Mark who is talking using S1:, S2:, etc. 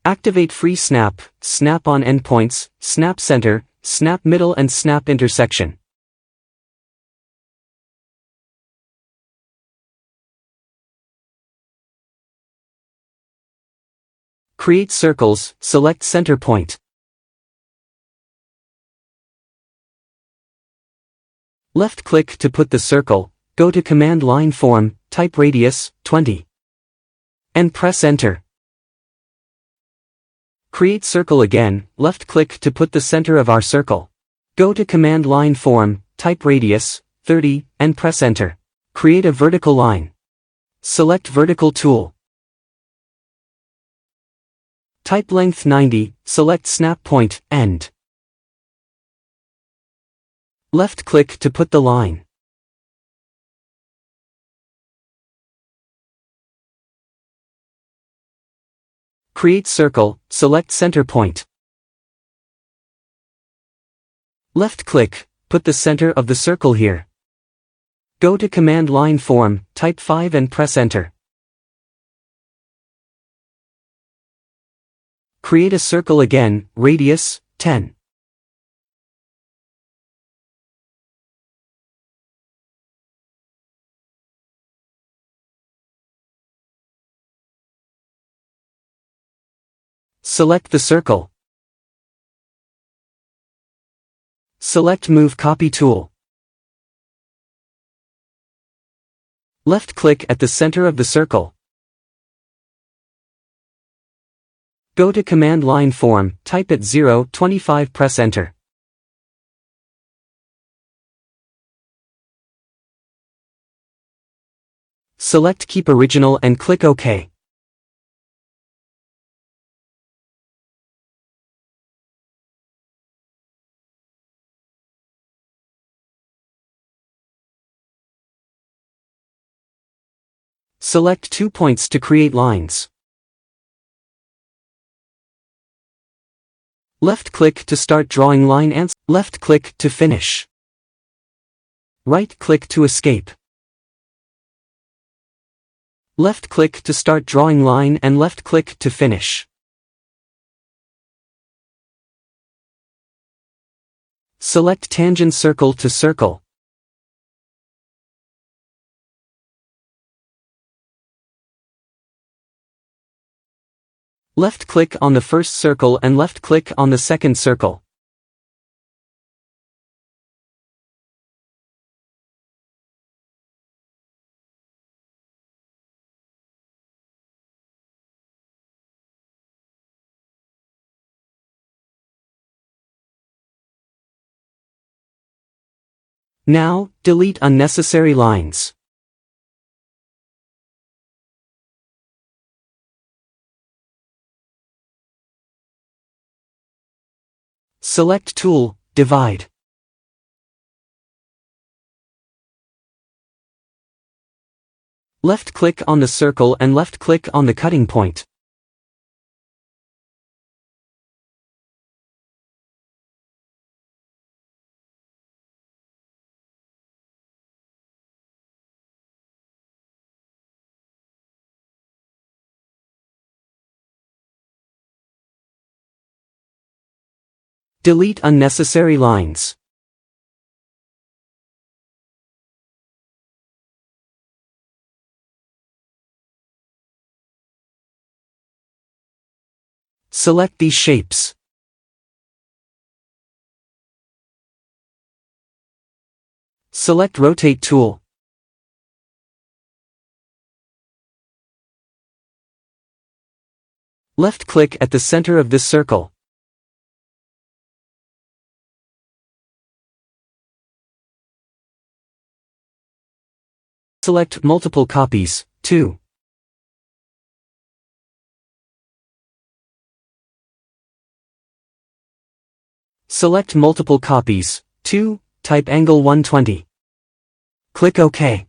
S1: Activate free snap, snap on endpoints, snap center, snap middle and snap intersection. Create circles, select center point. Left-click to put the circle, go to command line form, type radius, 20. And press enter. Create circle again, left-click to put the center of our circle. Go to command line form, type radius, 30, and press enter. Create a vertical line. Select vertical tool. Type length 90, select snap point, end. Left-click to put the line. Create circle, select center point. Left-click, put the center of the circle here. Go to command line form, type 5 and press enter. Create a circle again, radius, 10. Select the circle. Select Move Copy tool. Left-click at the center of the circle. Go to command line form, type at 0.25, press enter. Select Keep Original and click OK. Select 2 points to create lines. Left-click to start drawing line and left-click to finish. Right-click to escape. Left-click to start drawing line and left-click to finish. Select tangent circle to circle. Left-click on the first circle and left-click on the second circle. Now, delete unnecessary lines. Select Tool, Divide. Left-click on the circle and left-click on the cutting point. Delete unnecessary lines. Select these shapes. Select Rotate tool. Left-click at the center of this circle. Select multiple copies, 2. Select multiple copies, 2, type angle 120. Click OK.